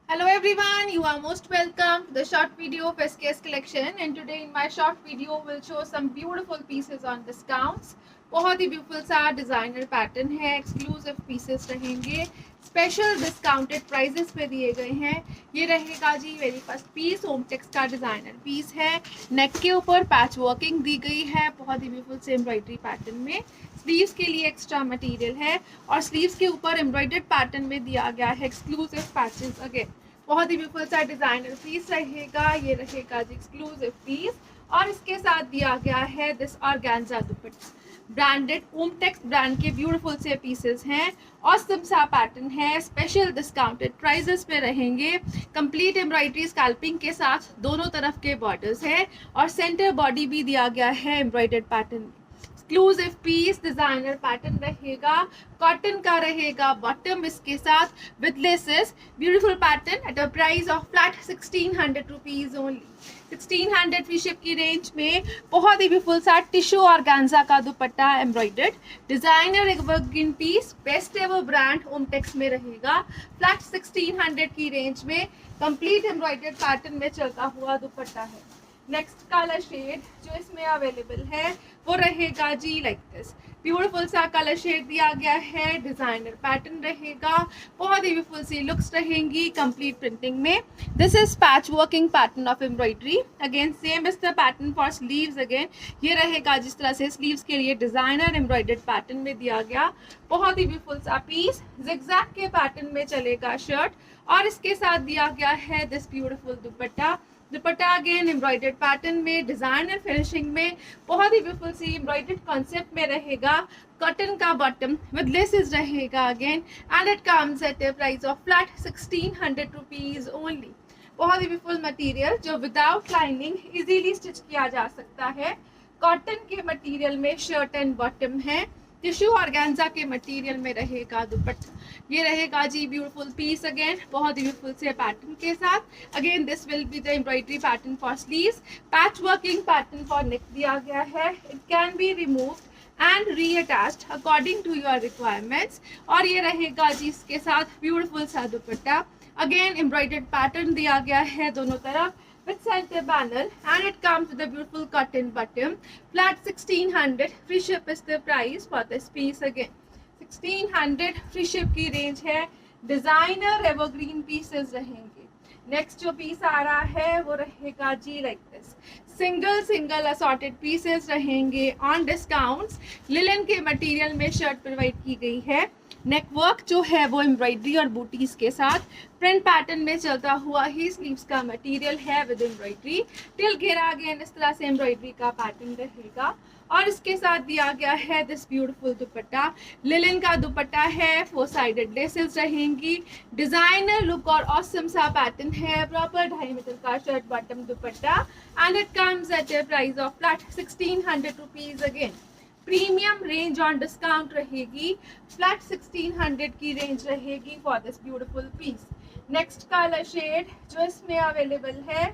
Hello everyone, you are most welcome to the short video of SKS collection, and today in my short video will show some beautiful pieces on discounts. बहुत ही beautiful सा designer pattern है, exclusive pieces रहेंगे, special discounted prices पे दिए गए हैं। ये रहेगा जी मेरी फर्स्ट पीस, होमटेक्स का डिजाइनर पीस है। नेक के ऊपर पैच वर्किंग दी गई है, बहुत ही ब्यूटीफुल से एम्ब्रॉयडरी पैटर्न में। स्लीव्स के लिए एक्स्ट्रा मटेरियल है और स्लीव्स के ऊपर एम्ब्रॉयडर्ड पैटर्न में दिया गया है एक्सक्लूसिव पैचेस। अगेन बहुत ही ब्यूटीफुल सा डिजाइनर पीस रहेगा। ये रहेगा जी एक्सक्लूसिव पीस और इसके साथ दिया गया है this organza dupatta. Branded Hometex brand के ब्यूटीफुल से पीसेस हैं। ऑसम सा पैटर्न है, स्पेशल डिस्काउंटेड प्राइजेस पे रहेंगे। कंप्लीट एम्ब्रॉयडरी स्कैल्पिंग के साथ दोनों तरफ के बॉर्डर्स है और सेंटर बॉडी भी दिया गया है एम्ब्रॉयडर्ड पैटर्न में। एक्सक्लूसिव पीस डिजाइनर पैटर्न रहेगा, कॉटन का रहेगा बॉटम इसके साथ with laces. Beautiful pattern at a price of flat 1600 rupees only. 1600 free ship की रेंज में बहुत ही ब्यूटीफुल सा टिश्यू ऑर्गेन्जा का dupatta embroidered designer evergreen piece, best ever brand Hometex में रहेगा। फ्लैट 1600 की रेंज में कंप्लीट एम्ब्रॉयडर्ड पैटर्न में चलता हुआ दुपट्टा है। नेक्स्ट कलर शेड जो इसमें अवेलेबल है वो रहेगा जी लाइक दिस। ब्यूटीफुल सा कलर शेड दिया गया है, डिजाइनर पैटर्न रहेगा, बहुत ही ब्यूटीफुल सी लुक्स रहेंगी कंप्लीट प्रिंटिंग में। This is patch working pattern of embroidery. Again same is the pattern for sleeves. Again ये रहेगा जिस तरह से स्लीव्स के लिए डिजाइनर एम्ब्रॉयडर्ड पैटर्न में दिया गया। बहुत ही ब्यूटीफुल सा पीस जिगजैग के पैटर्न में चलेगा शर्ट और इसके साथ दिया गया है this beautiful dupatta. Dupatta again embroidered pattern में, डिजाइनर फिनिशिंग में, बहुत ही ब्यूटीफुल सी एम्ब्रॉयडर्ड कॉन्सेप्ट में रहेगा। कॉटन का बॉटम विद लेसेस रहेगा again and it comes at a price of flat 1600 rupees only. बहुत ही ब्यूटीफुल मटेरियल जो विदाउट लाइनिंग इजीली स्टिच किया जा सकता है। कॉटन के मटेरियल में शर्ट एंड बॉटम है। टिश्यू ऑर्गेन्जा के मटेरियल में रहेगा दुपट्टा। ये रहेगा जी ब्यूटीफुल पीस अगेन बहुत ही ब्यूटीफुल से पैटर्न के साथ। Again this will be the embroidery pattern for sleeves. Patch working pattern for neck दिया गया है। It can be removed and reattached according to your requirements. और ये रहेगा जी इसके साथ ब्यूटीफुल सा दुपट्टा। अगेन एम्ब्रॉयडर्ड पैटर्न दिया गया है दोनों तरफ with center panel and it comes with a beautiful cotton bottom. Flat 1600 free ship is the price for this piece again. 1600 free ship की रेंज है। डिजाइनर एवरग्रीन पीसेस रहेंगे। Next जो piece आ रहा है वो रहेगा जी like this. Single assorted pieces रहेंगे ऑन डिस्काउंट्स। लिलन के मटेरियल में शर्ट प्रोवाइड की गई है। नेक वर्क जो है वो एम्ब्रॉयडरी और बूटीज के साथ प्रिंट पैटर्न में चलता हुआ ही स्लीव्स का मटेरियल है विद एम्ब्रॉयडरी। टिल घेरा अगेन इस तरह से एम्ब्रॉयडरी का पैटर्न रहेगा और इसके साथ दिया गया है दिस ब्यूटीफुल दुपट्टा। लिलन का दुपट्टा है, 4 साइडेड लेसेस रहेंगी। डिजाइनर लुक और ऑसम सा पैटर्न है। प्रॉपर 2.5 मीटर का shirt bottom dupatta and it comes at a price of flat 1600 rupees again. Premium range on discount रहेगी। फ्लैट 1600 की रेंज रहेगी for this beautiful piece. Next colour shade जो इसमें available है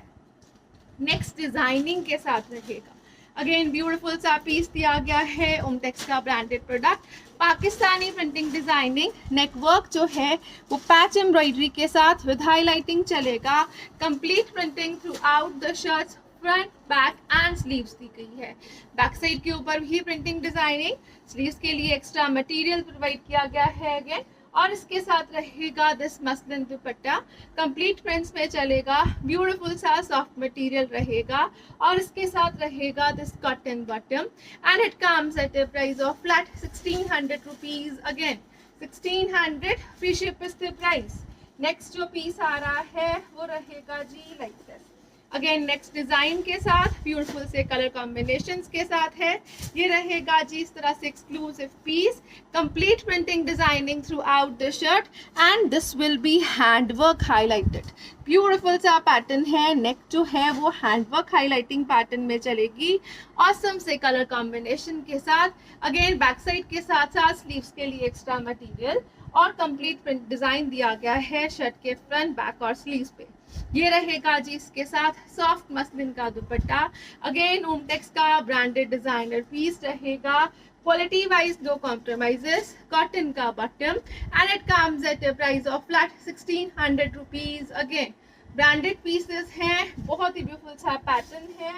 नेक्स्ट डिजाइनिंग के साथ रहेगा। अगेन ब्यूटीफुल सा पीस दिया गया है, होमटेक्स का branded product, Pakistani printing designing. Neck work जो है वो पैच एम्ब्रॉयडरी के साथ विद हाईलाइटिंग चलेगा। Complete printing throughout the shirts, front back and sleeves दी गई है। बैक साइड के ऊपर भी प्रिंटिंग डिजाइनिंग, स्लीव्स के लिए एक्स्ट्रा मटेरियल प्रोवाइड किया गया है अगेन और इसके साथ रहेगा this muslin dupatta. Complete prints में चलेगा। ब्यूटीफुल सा सॉफ्ट मटेरियल रहेगा और इसके साथ रहेगा this cotton bottom and it comes at a price of flat 1600 rupees again. 1600 free ship is the price. Next जो पीस आ रहा है वो रहेगा जी like this. Again next design के साथ ब्यूटीफुल से कलर कॉम्बिनेशंस के साथ है। ये रहेगा जी इस तरह से exclusive piece, complete printing designing throughout the shirt and this will be handwork highlighted. Beautiful सा पैटर्न है। नेक जो है वो हैंडवर्क हाईलाइटिंग पैटर्न में चलेगी ऑसम से कलर कॉम्बिनेशन के साथ। अगेन बैक साइड के साथ साथ स्लीव्स के लिए एक्स्ट्रा मटेरियल और कंप्लीट प्रिंट डिजाइन दिया गया है शर्ट के फ्रंट बैक और स्लीव्स पे। ये रहेगा जी इसके साथ सॉफ्ट मसलिन का दुपट्टा। अगेन होमटेक्स का ब्रांडेड डिजाइनर पीस रहेगा। Quality wise no compromises, cotton का bottom and it comes at a price of flat 1600 rupees. Again branded pieces हैं, बहुत ही beautiful सा pattern है,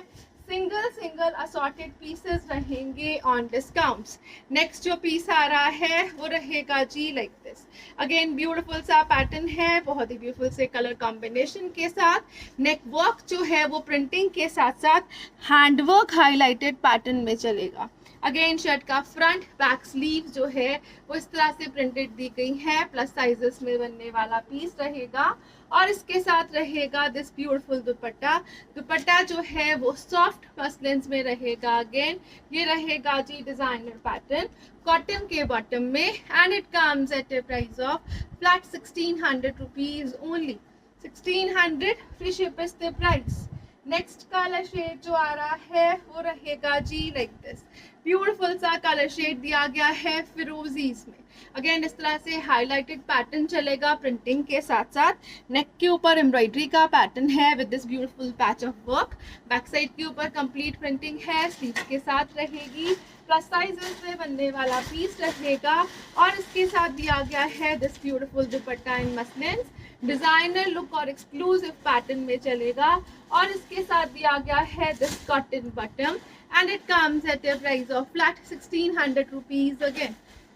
single assorted pieces रहेंगे on discounts. Next जो piece आ रहा है वो रहेगा जी like this. Again beautiful सा pattern है, बहुत ही beautiful से color combination के साथ. neck work जो है वो printing के साथ साथ hand work highlighted pattern में चलेगा. अगेन शर्ट का फ्रंट बैक स्लीव जो है वो इस तरह से प्रिंटेड दी गई है, प्लस साइजेस में बनने वाला पीस रहेगा और इसके साथ रहेगा दिस ब्यूटीफुल दुपट्टा. दुपट्टा जो है वो सॉफ्ट मसलिन्स में रहेगा. अगेन ये रहेगा जी डिजाइनर पैटर्न कॉटन के बॉटम में and it comes at a price of flat 1600 rupees only. 1600 free ship is the price. Next colour shade जो आ रहा है वो रहेगा जी लाइक दिस. ब्यूटीफुल सा कलर शेड दिया गया है फिरोजीज में. अगेन इस तरह से हाईलाइटेड पैटर्न चलेगा प्रिंटिंग के साथ साथ. नेक के ऊपर एम्ब्रॉयडरी का पैटर्न है with this beautiful patch of work. Back side के ऊपर कंप्लीट प्रिंटिंग है, स्लीव के साथ रहेगी, प्लस साइजेस में बनने वाला पीस रहेगा और इसके साथ दिया गया है this beautiful dupatta in muslin. Designer look और एक्सक्लूसिव पैटर्न में चलेगा और इसके साथ दिया गया है this cotton bottom and it comes at a price of flat 1600 rupees. Again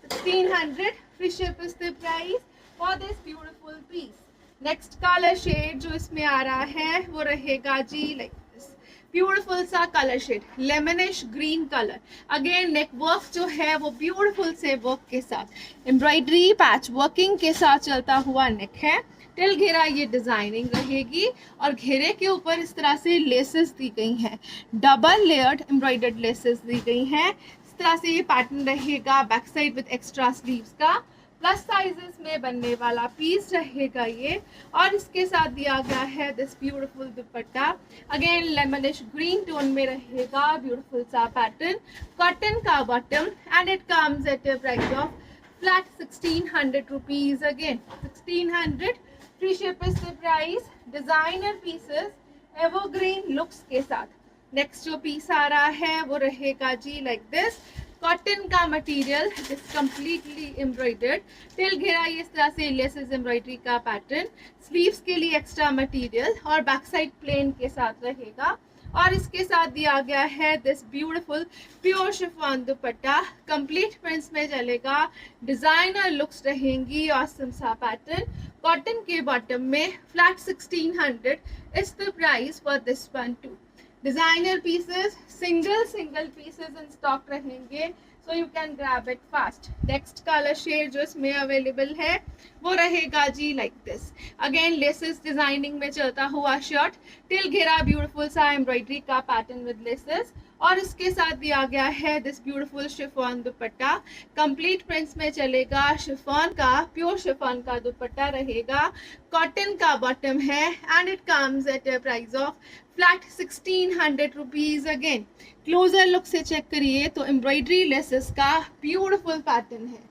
1600 free ship is the price for this beautiful piece. Next color shade जो इसमें आ रहा है वो रहेगा जी like this. ब्यूटीफुल सा colour shade lemonish green colour. Again neck work जो है वो ब्यूटीफुल से वर्क के साथ एम्ब्रॉयडरी पैच वर्किंग के साथ चलता हुआ नेक है. टिल घेरा ये डिजाइनिंग रहेगी और घेरे के ऊपर इस तरह से लेसेस दी गई हैं, डबल लेयर्ड एम्ब्रॉयडर्ड लेसेस दी गई हैं. इस तरह से ये पैटर्न रहेगा back side with extra sleeves का. प्लस साइजेस में बनने वाला पीस रहेगा ये और इसके साथ दिया गया है this beautiful dupatta. Again lemonish green tone में रहेगा, ब्यूटीफुल सा पैटर्न कॉटन का bottom and it comes at a price of flat 1600 rupees. Again 1600 free ship is the price. Designer pieces evergreen looks के साथ. नेक्स्ट जो piece आ रहा है वो रहेगा जी लाइक दिस. कॉटन का material is completely embroidered. Till घेरा ये इस तरह से लेसेस एम्ब्रॉयडरी का पैटर्न, स्लीव्स के लिए एक्स्ट्रा मटेरियल और बैक साइड प्लेन के साथ रहेगा और इसके साथ दिया गया है this beautiful pure chiffon dupatta. Complete prints में चलेगा, डिजाइनर लुक्स रहेंगी, ऑसम सा पैटर्न कॉटन के बॉटम में. Flat 1600 is the price for this one to. Designer pieces single pieces in stock रहेंगे, so you can grab it fast. Next colour shade जो इसमें available है वो रहेगा जी like this. Again laces designing में चलता हुआ शर्ट, टिल घेरा ब्यूटीफुल सा एम्ब्रॉयडरी का पैटर्न विद लेसेस और इसके साथ दिया गया है this beautiful chiffon dupatta. Complete prints में चलेगा, शिफॉन का प्योर शिफॉन का दुपट्टा रहेगा, कॉटन का बॉटम है and it comes at a price of flat 1600 rupees. Again closure look से चेक करिए तो एम्ब्रॉयडरी लेसेस का ब्यूटीफुल पैटर्न है.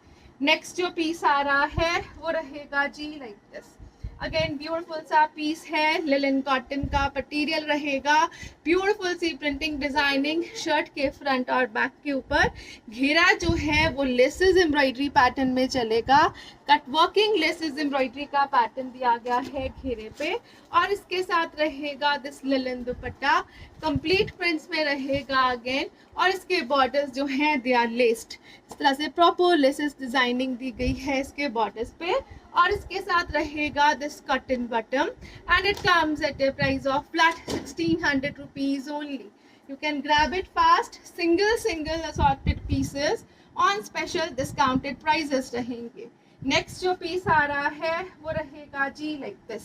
नेक्स्ट जो पीस आ रहा है वो रहेगा जी लाइक दिस. अगेन ब्यूटीफुल सा पीस है, लिलन कॉटन का मटीरियल रहेगा, ब्यूटीफुल सी प्रिंटिंग डिजाइनिंग शर्ट के फ्रंट और बैक के ऊपर. घेरा जो है वो लेसेस एम्ब्रॉयडरी पैटर्न में चलेगा, कट वर्किंग लेसेस एम्ब्रॉयडरी का पैटर्न दिया गया है घेरे पे और इसके साथ रहेगा this linen dupatta. Complete prints में रहेगा अगेन और इसके बॉर्डर्स जो हैं दे आर लेस्ड. इस तरह से प्रॉपर लेसेस डिजाइनिंग दी गई है इसके बॉर्डर्स पे और इसके साथ रहेगा this cotton bottom and it comes at a price of flat 1600 rupees only. You can grab it fast. Single assorted pieces on special discounted prices रहेंगे. नेक्स्ट जो पीस आ रहा है वो रहेगा जी like this.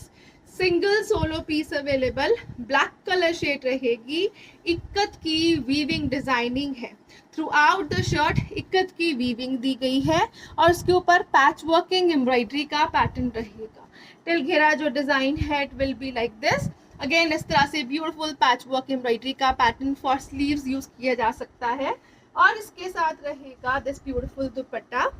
Single solo piece available, black colour shade रहेगी, इक्कत की वीविंग डिजाइनिंग है. Throughout the shirt ikat की वीविंग दी गई है और उसके ऊपर पैच वर्किंग एम्ब्रॉयडरी का पैटर्न रहेगा. टिल घेरा जो डिजाइन है it will be like this. Again इस तरह से ब्यूटीफुल पैच वर्क एम्ब्रॉयडरी का पैटर्न फॉर स्लीव्स यूज किया जा सकता है और इसके साथ रहेगा दिस ब्यूटीफुल दुपट्टा.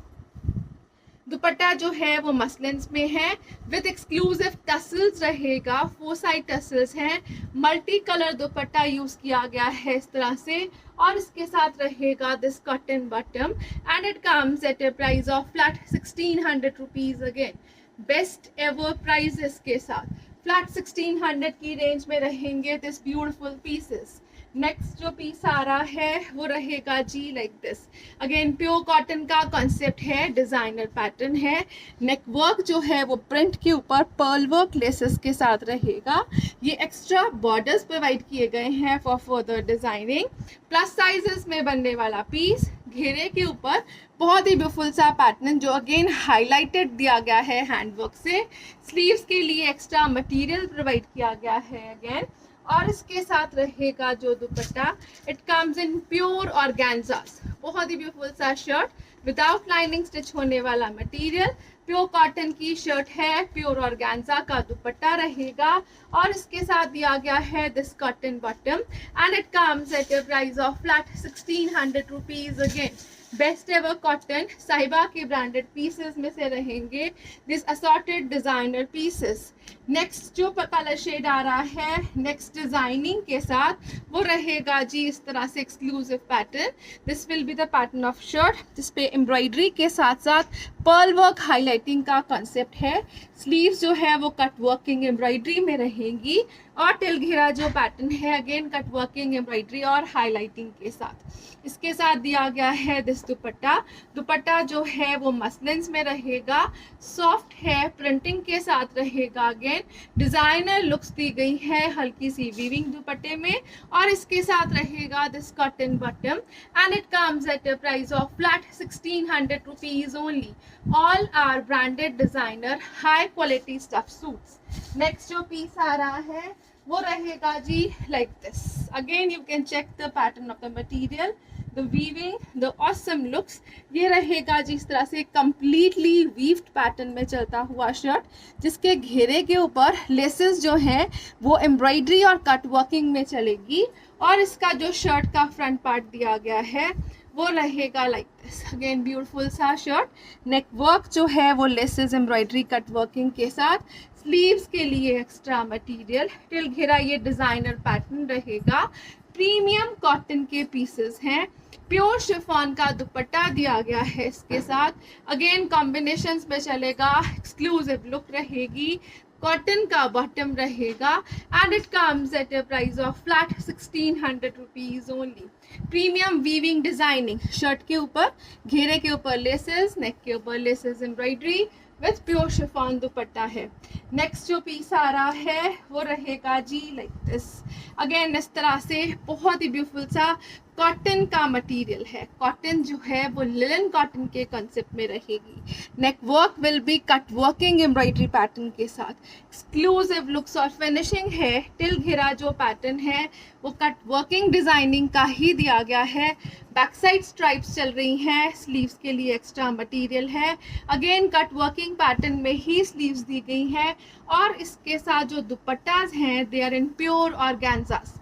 दुपट्टा जो है वो मसलिन्स में है विद एक्सक्लूसिव टसल्स रहेगा, 4 साइड टसल्स हैं, मल्टी कलर दुपट्टा यूज किया गया है इस तरह से, और इसके साथ रहेगा this cotton bottom and it comes at a price of flat 1600 rupees. Again best ever price इसके साथ फ्लैट 1600 की रेंज में रहेंगे दिस ब्यूटिफुल पीसेस। नेक्स्ट जो पीस आ रहा है वो रहेगा जी like this. Again pure cotton का कॉन्सेप्ट है, डिजाइनर पैटर्न है, नेक वर्क जो है वो प्रिंट के ऊपर पर्ल वर्क लेसेस के साथ रहेगा। ये एक्स्ट्रा बॉर्डर्स प्रोवाइड किए गए हैं for further designing. Plus sizes में बनने वाला पीस, घेरे के ऊपर बहुत ही ब्यूटीफुल सा पैटर्न जो अगेन हाईलाइटेड दिया गया है हैंडवर्क से। स्लीव्स के लिए एक्स्ट्रा मटेरियल प्रोवाइड किया गया है अगेन, और इसके साथ रहेगा जो dupatta, it comes in pure organzas, बहुत ही ब्यूटीफुल सा शर्ट विदाउट लाइनिंग स्टिच होने वाला मटेरियल, प्योर कॉटन की शर्ट है, प्योर ऑर्गेन्जा का दुपट्टा रहेगा, और इसके साथ दिया गया है this cotton bottom and it comes at a price of flat 1600 rupees. Again best ever cotton Sahiba के ब्रांडेड पीसेस में से रहेंगे this assorted designer pieces. Next जो कलर शेड आ रहा है नेक्स्ट डिजाइनिंग के साथ वो रहेगा जी इस तरह से exclusive pattern. This will be the pattern of shirt जिसपे एम्ब्रॉयडरी के साथ साथ पर्ल वर्क हाईलाइटिंग का कॉन्सेप्ट है। स्लीव्स जो है वो कट वर्किंग एम्ब्रॉयडरी में रहेंगी, और टिल घेरा जो पैटर्न है अगेन कट वर्किंग एम्ब्रॉयडरी और हाईलाइटिंग के साथ। इसके साथ दिया गया है दिस दुपट्टा, दुपट्टा जो है वो मसलिन्स में रहेगा, सॉफ्ट है, प्रिंटिंग के साथ रहेगा। अगेन डिजाइनर लुक्स दी गई है हल्की सी वीविंग दुपट्टे में, और इसके साथ रहेगा this cotton bottom and it comes at a price of flat 1600 rupees only. All are branded designer high quality stuff suits. Next जो पीस आ रहा है वो रहेगा जी like this. Again you can check the pattern of the material, the weaving, the awesome looks. ये रहेगा जिस तरह से कंप्लीटली वीव्ड पैटर्न में चलता हुआ शर्ट, जिसके घेरे के ऊपर लेसेस जो हैं वो एम्ब्रॉयडरी और कट वर्किंग में चलेगी, और इसका जो शर्ट का फ्रंट पार्ट दिया गया है वो रहेगा लाइक दिस। अगेन ब्यूटीफुल सा शर्ट, नेक वर्क जो है वो लेसेस एम्ब्रॉयडरी कट वर्किंग के साथ, स्लीव्स के लिए एक्स्ट्रा मटेरियल, टिल घेरा ये डिजाइनर पैटर्न रहेगा। प्रीमियम कॉटन के पीसेस हैं, प्योर शिफॉन का दुपट्टा दिया गया है इसके साथ। अगेन कॉम्बिनेशंस में चलेगा, एक्सक्लूसिव लुक रहेगी, कॉटन का बॉटम रहेगा and it comes at a price of flat 1600 rupees only. Premium weaving designing, shirt के ऊपर घेरे के ऊपर लेसेस, नेक के ऊपर laces embroidery with pure chiffon दुपट्टा है। नेक्स्ट जो पीस आ रहा है वो रहेगा जी लाइक दिस। अगेन इस तरह से बहुत ही ब्यूटीफुल सा कॉटन का मटेरियल है, कॉटन जो है वो लिलन कॉटन के कंसेप्ट में रहेगी। नेक work will be cut working embroidery pattern के साथ, एक्सक्लूसिव लुक्स और फिनिशिंग है। टिल घेरा जो पैटर्न है वो कट वर्किंग डिजाइनिंग का ही दिया गया है, बैक साइड स्ट्राइप्स चल रही हैं, स्लीव्स के लिए एक्स्ट्रा मटेरियल है, अगेन कट वर्किंग पैटर्न में ही स्लीव्स दी गई हैं, और इसके साथ जो दुपट्टास हैं they are in pure organzas,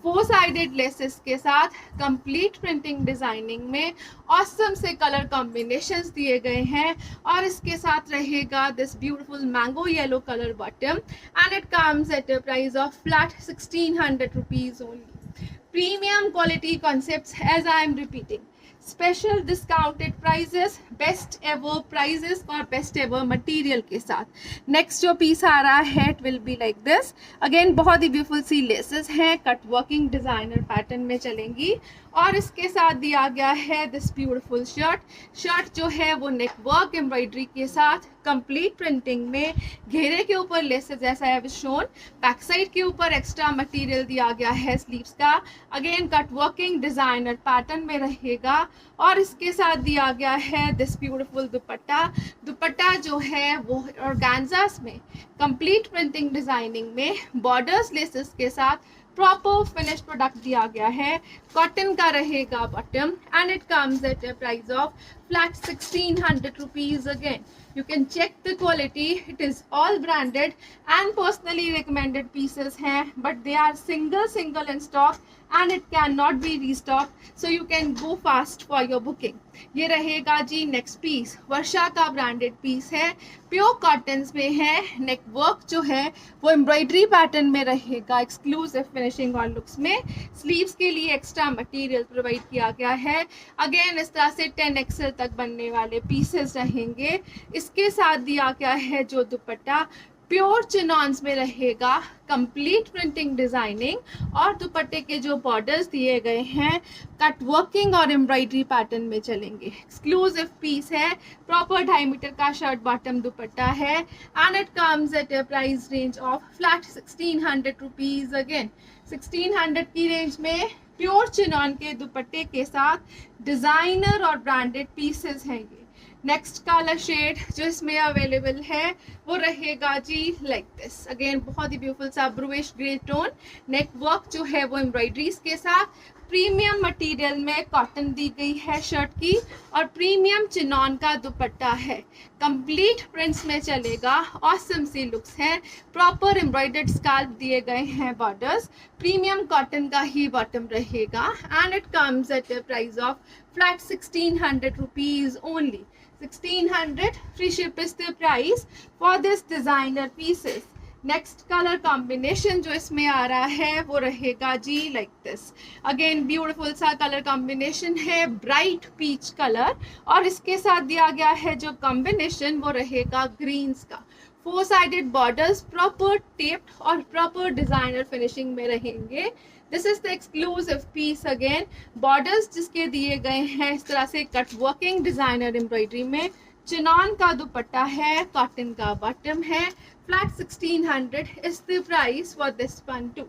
4 sided laces के साथ कंप्लीट प्रिंटिंग डिजाइनिंग में ऑसम से कलर कॉम्बिनेशंस दिए गए हैं, और इसके साथ रहेगा this beautiful mango yellow colour bottom and it comes at a price of flat 1600 rupees only. Premium quality concepts, as I am repeating, special discounted prices, best ever prices और best ever material के साथ। Next जो piece आ रहा है it will be like this. Again बहुत ही beautiful सी laces हैं, कट वर्किंग डिजाइनर पैटर्न में चलेंगी, और इसके साथ दिया गया है दिस ब्यूटीफुल शर्ट। शर्ट जो है वो नेक वर्क एम्ब्रॉयडरी के साथ कंप्लीट प्रिंटिंग में, घेरे के ऊपर लेसेस जैसा है शोन, बैक साइड के ऊपर एक्स्ट्रा मटेरियल दिया गया है स्लीव्स का, again cut working designer pattern में रहेगा, और इसके साथ दिया गया है दिस ब्यूटीफुल दुपट्टा। दुपट्टा जो है वो ऑर्गेन्जास में कंप्लीट प्रिंटिंग डिजाइनिंग में बॉर्डर्स लेसेस के साथ प्रॉपर फिनिश प्रोडक्ट दिया गया है। कॉटन का रहेगा bottom and it comes at a price of flat 1600 rupees again. You can check the quality. It is all branded and personally recommended pieces हैं, but they are single in stock and it cannot be restocked, so you can go fast for your booking. ये रहेगा जी next piece, वर्षा का branded piece है, pure cottons में है. Neck work जो है वो एम्ब्रॉयडरी पैटर्न में रहेगा, एक्सक्लूसिव फिनिशिंग और लुक्स में. स्लीव्स के लिए एक्स्ट्रा मटेरियल प्रोवाइड किया गया है. अगेन इस तरह से 10XL तक बनने वाले पीसेस रहेंगे. इसके साथ दिया गया है जो दुपट्टा प्योर चिनॉन्स में रहेगा, कंप्लीट प्रिंटिंग डिजाइनिंग और दुपट्टे के जो बॉर्डर्स दिए गए हैं कट वर्किंग और एम्ब्रॉयडरी पैटर्न में चलेंगे. एक्सक्लूसिव पीस है, प्रॉपर 2.5 मीटर का शर्ट बॉटम दुपट्टा है and it comes at a price range of flat 1600 rupees. Again 1600 की रेंज में प्योर चिनॉन के दुपट्टे के साथ डिजाइनर और ब्रांडेड पीसेस हैं. ये नेक्स्ट कलर शेड जो इसमें अवेलेबल है वो रहेगा जी लाइक दिस. अगेन बहुत ही ब्यूटीफुल सा ब्लूइश ग्रे टोन. नेक वर्क जो है वो एम्ब्रॉयडरीज के साथ प्रीमियम मटेरियल में कॉटन दी गई है शर्ट की और प्रीमियम चिनॉन का दुपट्टा है. कंप्लीट प्रिंट्स में चलेगा, ऑसम सी लुक्स है, प्रॉपर एम्ब्रॉयडर्ड स्काल्प दिए गए हैं बॉर्डर्स, प्रीमियम कॉटन का ही बॉटम रहेगा and it comes at a price of flat 1600 rupees only. 1600 free ship is the price for this designer pieces. Next colour combination जो इसमें आ रहा है वो रहेगा जी लाइक दिस. अगेन ब्यूटीफुल सा कलर कॉम्बिनेशन है, ब्राइट पीच कलर और इसके साथ दिया गया है जो कॉम्बिनेशन वो रहेगा ग्रीन्स का. 4 साइडेड बॉर्डर्स प्रॉपर टेप्ड और प्रॉपर डिजाइनर फिनिशिंग में रहेंगे. This is the exclusive piece. Again borders जिसके दिए गए हैं इस तरह से कट वर्किंग डिजाइनर एम्ब्रॉयडरी में. चिनॉन का दुपट्टा है, कॉटन का बॉटम है. Flat 1600 is the price for this one too.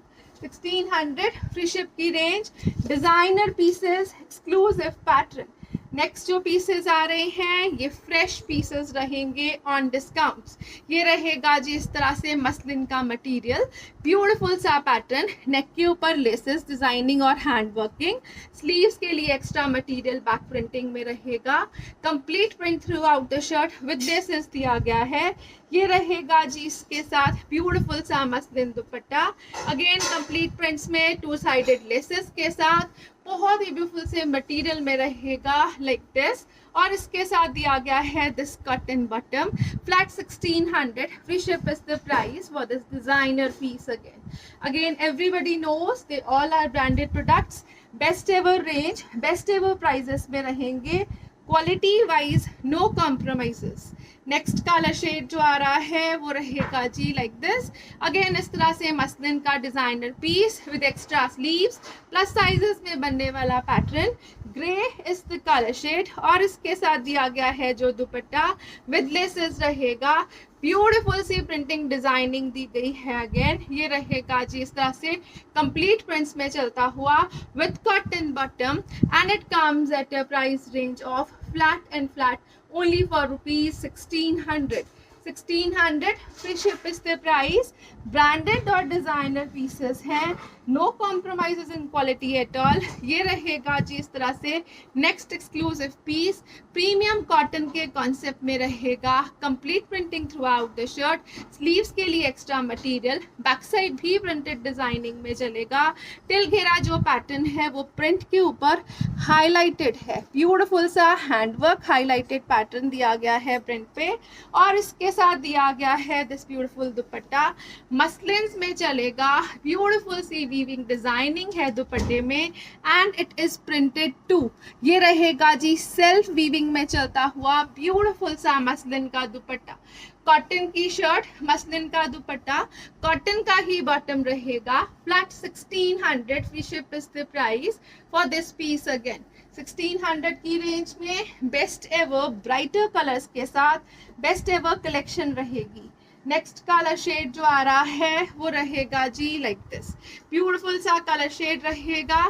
1600 free ship की range, designer pieces, exclusive pattern. Next जो पीसेस आ रहे हैं ये फ्रेश पीसेस रहेंगे ऑन डिस्काउंट्स. ये रहेगा जी इस तरह से मसलिन का मटेरियल, ब्यूटीफुल सा पैटर्न, नेक के ऊपर लेसेस डिजाइनिंग और हैंड वर्किंग. स्लीव्स के लिए एक्स्ट्रा मटेरियल बैक प्रिंटिंग में रहेगा. Complete print through out the shirt with laces दिया गया है. ये रहेगा जी इसके साथ ब्यूटीफुल सा मसलिन दुपट्टा. अगेन कंप्लीट प्रिंट्स में 2 साइडेड लेसेस के साथ बहुत ही ब्यूटीफुल से मटेरियल में रहेगा लाइक दिस और इसके साथ दिया गया है this cotton bottom. Flat 1600 free ship is the price for this designer piece. Again everybody knows they all are branded products. Best ever range, best ever prices में रहेंगे. Quality wise no compromises. Next colour shade जो आ रहा है वो रहेगा जी like this. Again इस तरह से मसलिन का designer piece with extra sleeves, plus sizes में बनने वाला पैटर्न. Grey is the colour shade और इसके साथ दिया गया है जो दुपट्टा विद लेसेस रहेगा. ब्यूटीफुल सी प्रिंटिंग डिजाइनिंग दी गई है. अगेन ये रहेगा जी इस तरह से कंप्लीट प्रिंट्स में चलता हुआ with cotton bottom and it comes at a price range of flat and flat only for rupees 1600. 1600 free ship is the price. Branded और डिजाइनर पीसेस हैं, no compromises in quality at all. ये रहेगा जी इस तरह से next exclusive piece, premium cotton के concept में रहेगा. Complete printing throughout the shirt, sleeves के लिए एक्स्ट्रा मटेरियल, बैक साइड भी प्रिंटेड डिजाइनिंग में चलेगा. टिल घेरा जो पैटर्न है वो प्रिंट के ऊपर हाईलाइटेड है, ब्यूटीफुल सा हैंडवर्क हाईलाइटेड पैटर्न दिया गया है प्रिंट पे और इसके साथ दिया गया है दिस ब्यूटीफुल दुपट्टा. मसलिन्स में चलेगा, ब्यूटीफुल सी वीविंग डिजाइनिंग है दुपट्टे में and it is printed to. ये रहेगा जी सेल्फ वीविंग में चलता हुआ ब्यूटीफुल सा मसलिन का दुपट्टा. कॉटन की शर्ट, मसलिन का दुपट्टा, कॉटन का ही बॉटम रहेगा. Flat 1600 free ship is the price for this piece. Again 1600 की रेंज में बेस्ट एवर ब्राइटर कलर्स के साथ बेस्ट एवर कलेक्शन रहेगी. नेक्स्ट कलर शेड जो आ रहा है वो रहेगा जी लाइक दिस. ब्यूटीफुल सा कलर शेड रहेगा,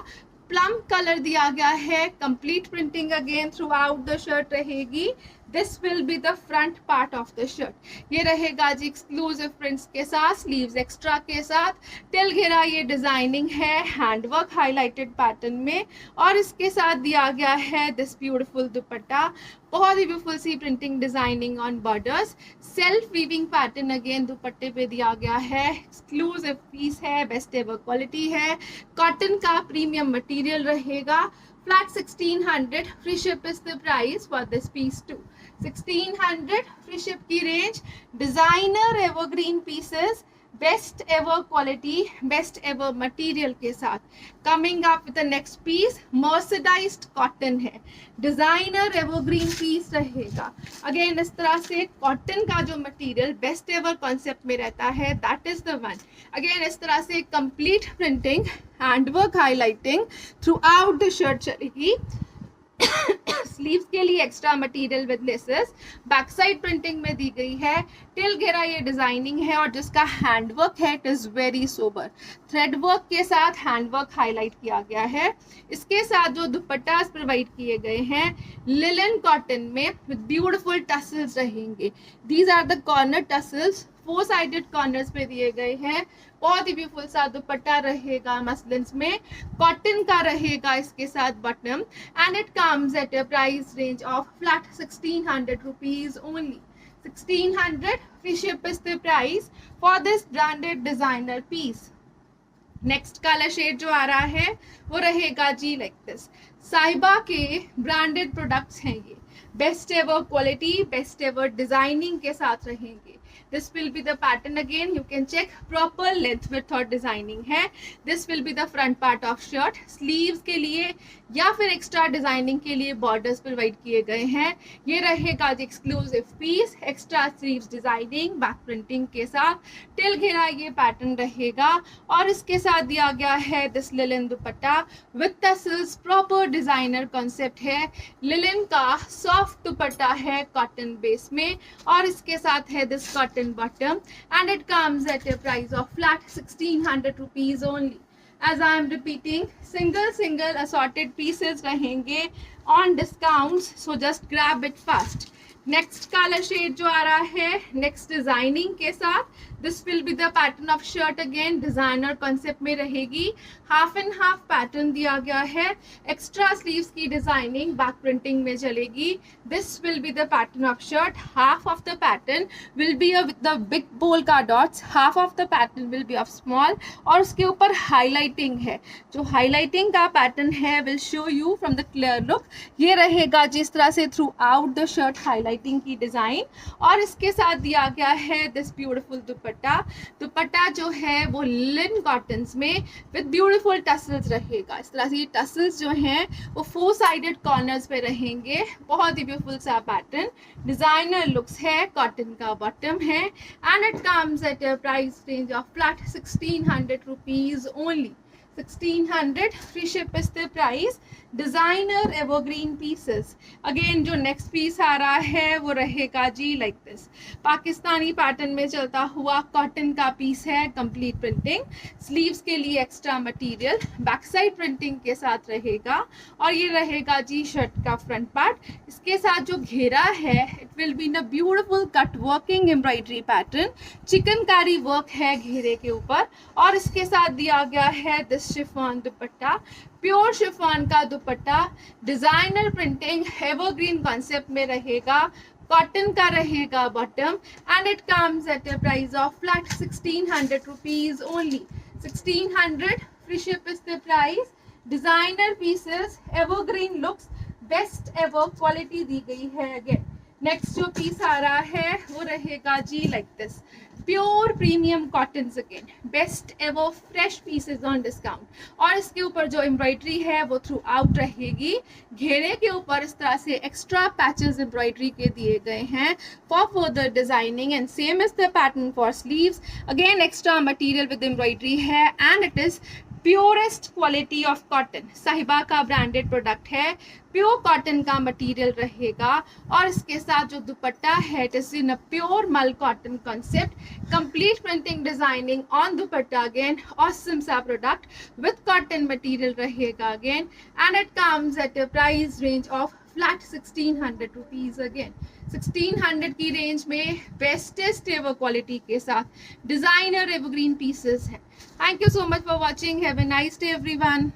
प्लम कलर दिया गया है. Complete printing again throughout the shirt रहेगी. This will be the front part of the shirt. ये रहेगा जी एक्सक्लूसिव प्रिंट्स के साथ, स्लीव्स एक्स्ट्रा के साथ, टिल घेरा ये डिजाइनिंग है हैंडवर्क हाईलाइटेड पैटर्न में, और इसके साथ दिया गया है दिस ब्यूटीफुल दुपट्टा, बहुत ही ब्यूटीफुल सी printing designing on borders, self weaving pattern again दुपट्टे पे दिया गया है, एक्सक्लूसिव पीस है, बेस्ट एवर क्वालिटी है, कॉटन का प्रीमियम मटेरियल रहेगा, flat 1600, free ship is the price for this piece too. 1600 free ship की range, designer evergreen pieces, best ever quality, best ever material के साथ। Coming up with the next piece, mercerised cotton है, designer evergreen piece रहेगा। Again इस तरह से cotton का जो मटेरियल बेस्ट एवर कॉन्सेप्ट में रहता है, that is the one. Again इस तरह से complete printing, handwork highlighting through out the shirt चलेगी। स्लीव्स के लिए extra material with laces, back side printing में दी गई है, टिल घेरा ये डिजाइनिंग है, और जिसका हैंडवर्क है it is very sober, thread work के साथ हैंडवर्क हाईलाइट किया गया है। इसके साथ जो दुपट्टा प्रोवाइड किए गए हैं लिलन कॉटन में विद ब्यूटीफुल टसल्स रहेंगे। These are the corner tassels, 4 sided corners पे दिए गए हैं। बहुत ही ब्यूटीफुल सा दुपट्टा रहेगा मसलिन्स में, कॉटन का रहेगा इसके साथ bottom, and it comes at a price range of flat 1600 rupees only. 1600 free ship is the price for this branded designer piece. Next colour shade जो आ रहा है वो रहेगा जी लाइक दिस, साहिबा के ब्रांडेड प्रोडक्ट्स हैं ये, best ever quality, best ever designing के साथ रहेंगे। This will be the pattern, again you can check proper length with और डिजाइनिंग है। This will be the front part of shirt, sleeves के लिए या फिर एक्स्ट्रा डिजाइनिंग के लिए बॉर्डर्स प्रोवाइड किए गए हैं। ये रहेगा जी exclusive piece, extra sleeves designing, back printing के साथ, टिल घेरा ये पैटर्न रहेगा, और इसके साथ दिया गया है this linen dupatta with tassels, proper designer concept है। लिलन का सॉफ्ट दुपट्टा है कॉटन बेस में, और इसके साथ है this cotton bottom, and it comes at a price of flat 1600 rupees only. As I am repeating, single assorted pieces रहेंगे on discounts, so just grab it fast. Next colour shade जो आ रहा है नेक्स्ट डिजाइनिंग के साथ, this will be the pattern of shirt, again designer concept में रहेगी, half and half pattern दिया गया है, एक्स्ट्रा स्लीव्स की डिजाइनिंग बैक प्रिंटिंग में चलेगी। This will be the pattern of shirt, half of the pattern will be with the big polka dots, half of the pattern will be of small, और उसके ऊपर highlighting है। जो highlighting का pattern है will show you from the clear look. ये रहेगा जिस तरह से through out the shirt highlighting की डिजाइन, और इसके साथ दिया गया है दिस ब्यूटीफुल दुपट्टा। दुपट्टा जो है वो लिन कॉटन्स में विद ब्यूटीफुल टसल्स रहेगा। इस तरह से ये टसल्स जो हैं वो 4 साइडेड कॉर्नर्स पे रहेंगे, बहुत ही ब्यूटीफुल सा पैटर्न, डिजाइनर लुक्स है, कॉटन का बॉटम है, and it comes at a price range of flat 1600 rupees only. 1600 free ship is the price, designer evergreen pieces। Again जो नेक्स्ट पीस आ रहा है वो रहेगा जी लाइक दिस, पाकिस्तानी पैटर्न में चलता हुआ कॉटन का पीस है, कंप्लीट प्रिंटिंग, स्लीव्स के लिए extra material, back side printing के साथ रहेगा, और ये रहेगा जी शर्ट का फ्रंट पार्ट। इसके साथ जो घेरा है it will be in a beautiful cut working embroidery pattern, chikankari work है घेरे के ऊपर, और इसके साथ दिया गया है this chiffon dupatta, pure chiffon का dupatta, designer printing evergreen concept में रहेगा, कॉटन का रहेगा bottom, and it comes at a price of flat 1600 rupees only. 1600 free ship is the price, designer pieces, evergreen looks, best ever quality दी गई है। Again next जो piece आ रहा है वो रहेगा जी like this, pure premium cotton, again best ever fresh pieces on discount, और इसके ऊपर जो एम्ब्रॉयडरी है वो थ्रू आउट रहेगी। घेरे के ऊपर इस तरह से एक्स्ट्रा पैचेस एम्ब्रॉयडरी के दिए गए हैं for further designing, and same is the pattern for sleeves. Again extra material with embroidery है, and it is purest quality of cotton, Sahiba का ब्रांडेड प्रोडक्ट है, प्योर कॉटन का मटेरियल रहेगा, और इसके साथ जो दुपट्टा है it is in a pure mul cotton concept, complete printing designing on dupatta, again awesome सा प्रोडक्ट विथ कॉटन मटेरियल रहेगा again, and it comes at a price range of flat 1600 rupees. Again 1600 की रेंज में बेस्टेस्ट एवर क्वालिटी के साथ designer evergreen pieces है। Thank you so much for watching. Have a nice day everyone.